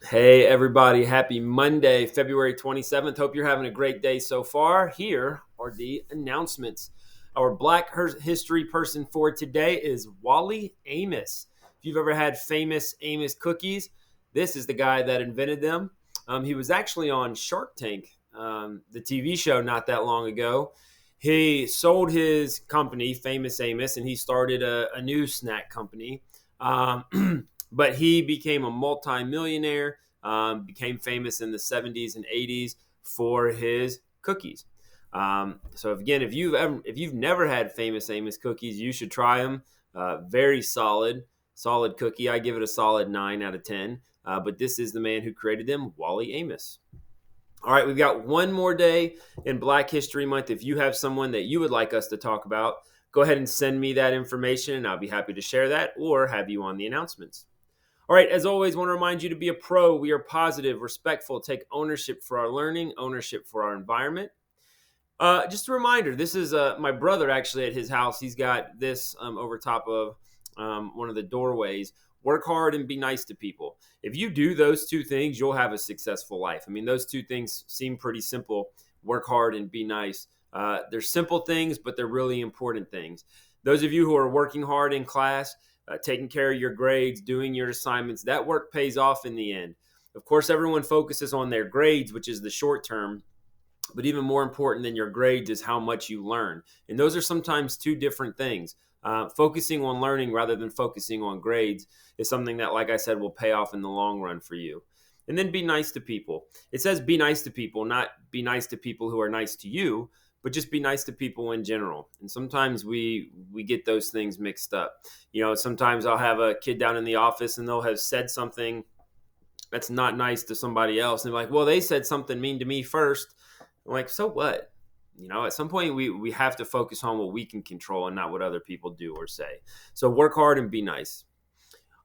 Hey, everybody. Happy Monday, February 27th. Hope you're having a great day so far. Here are the announcements. Our Black History person for today is Wally Amos. If you've ever had famous Amos cookies, this is the guy that invented them. He was actually on Shark Tank, the TV show, not that long ago. He sold his company, Famous Amos, and he started a new snack company. But he became a multimillionaire, became famous in the 70s and 80s for his cookies. So again, if you've never had Famous Amos cookies, you should try them. Very solid cookie. I give it a solid 9 out of 10. But this is the man who created them, Wally Amos. All right, we've got one more day in Black History Month. If you have someone that you would like us to talk about, go ahead and send me that information, and I'll be happy to share that or have you on the announcements. All right, as always, want to remind you to be a pro. We are positive, respectful, take ownership for our learning, ownership for our environment. Just a reminder, this is my brother actually at his house. He's got this over top of one of the doorways. Work hard and be nice to people. If you do those two things, you'll have a successful life. I mean, those two things seem pretty simple: work hard and be nice. They're simple things, but they're really important things. Those of you who are working hard in class, taking care of your grades, doing your assignments, that work pays off in the end. Of course, everyone focuses on their grades, which is the short term, but even more important than your grades is how much you learn. And those are sometimes two different things. Focusing on learning rather than focusing on grades is something that, like I said, will pay off in the long run for you. And then be nice to people. It says be nice to people, not be nice to people who are nice to you, but just be nice to people in general. And sometimes we get those things mixed up. Sometimes I'll have a kid down in the office and they'll have said something that's not nice to somebody else. And they're like, well, they said something mean to me first. I'm like, so what? At some point we have to focus on what we can control and not what other people do or say. So work hard and be nice.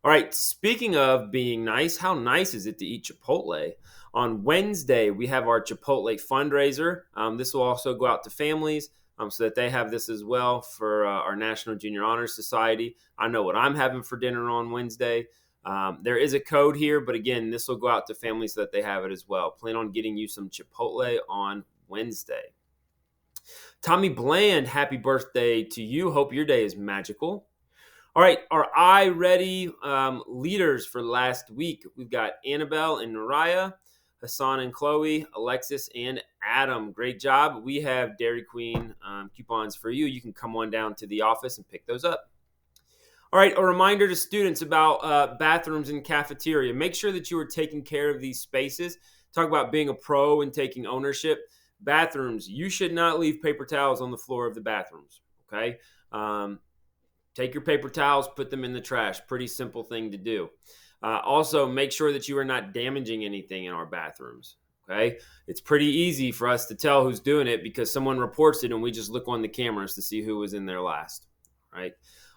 All right, speaking of being nice, how nice is it to eat Chipotle? On Wednesday, we have our Chipotle fundraiser. This will also go out to families so that they have this as well for our National Junior Honor Society. I know what I'm having for dinner on Wednesday. There is a code here, but again, this will go out to families so that they have it as well. Plan on getting you some Chipotle on Wednesday. Tommy Bland, happy birthday to you. Hope your day is magical. All right, our I Ready leaders for last week. We've got Annabelle and Naraya, Hassan and Chloe, Alexis and Adam. Great job. We have Dairy Queen coupons for you. You can come on down to the office and pick those up. All right, a reminder to students about bathrooms and cafeteria. Make sure that you are taking care of these spaces. Talk about being a pro and taking ownership. Bathrooms, you should not leave paper towels on the floor of the bathrooms, okay? Take your paper towels, put them in the trash. Pretty simple thing to do. Also, make sure that you are not damaging anything in our bathrooms. Okay, it's pretty easy for us to tell who's doing it because someone reports it and we just look on the cameras to see who was in there last. Right.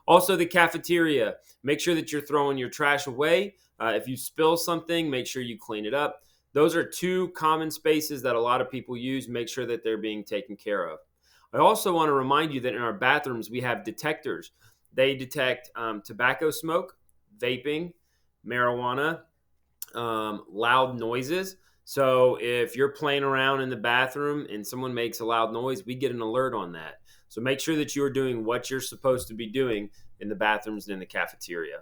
Also, the cafeteria. Make sure that you're throwing your trash away. If you spill something, make sure you clean it up. Those are two common spaces that a lot of people use. Make sure that they're being taken care of. I also want to remind you that in our bathrooms, we have detectors. They detect tobacco smoke, vaping, marijuana, loud noises. So if you're playing around in the bathroom and someone makes a loud noise, we get an alert on that. So make sure that you are doing what you're supposed to be doing in the bathrooms and in the cafeteria.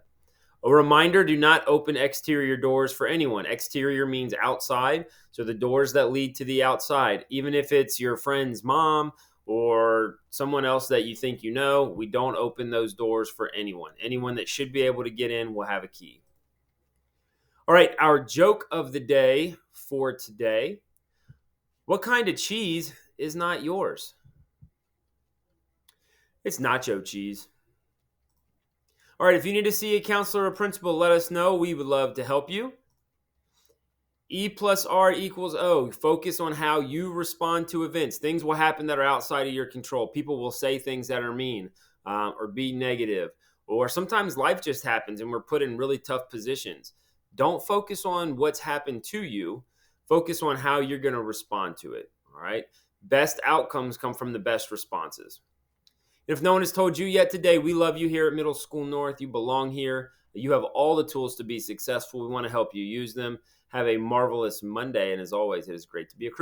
A reminder, do not open exterior doors for anyone. Exterior means outside, so the doors that lead to the outside, even if it's your friend's mom or someone else that you think you know, we don't open those doors for anyone. Anyone that should be able to get in will have a key. All right, our joke of the day for today. What kind of cheese is not yours? It's nacho cheese. All right, if you need to see a counselor or principal, let us know. We would love to help you. E plus R equals O. Focus on how you respond to events. Things will happen that are outside of your control. People will say things that are mean or be negative. Or sometimes life just happens and we're put in really tough positions. Don't focus on what's happened to you. Focus on how you're going to respond to it. All right. Best outcomes come from the best responses. If no one has told you yet today, we love you here at Middle School North. You belong here. You have all the tools to be successful. We want to help you use them. Have a marvelous Monday. And as always, it is great to be a cruiser.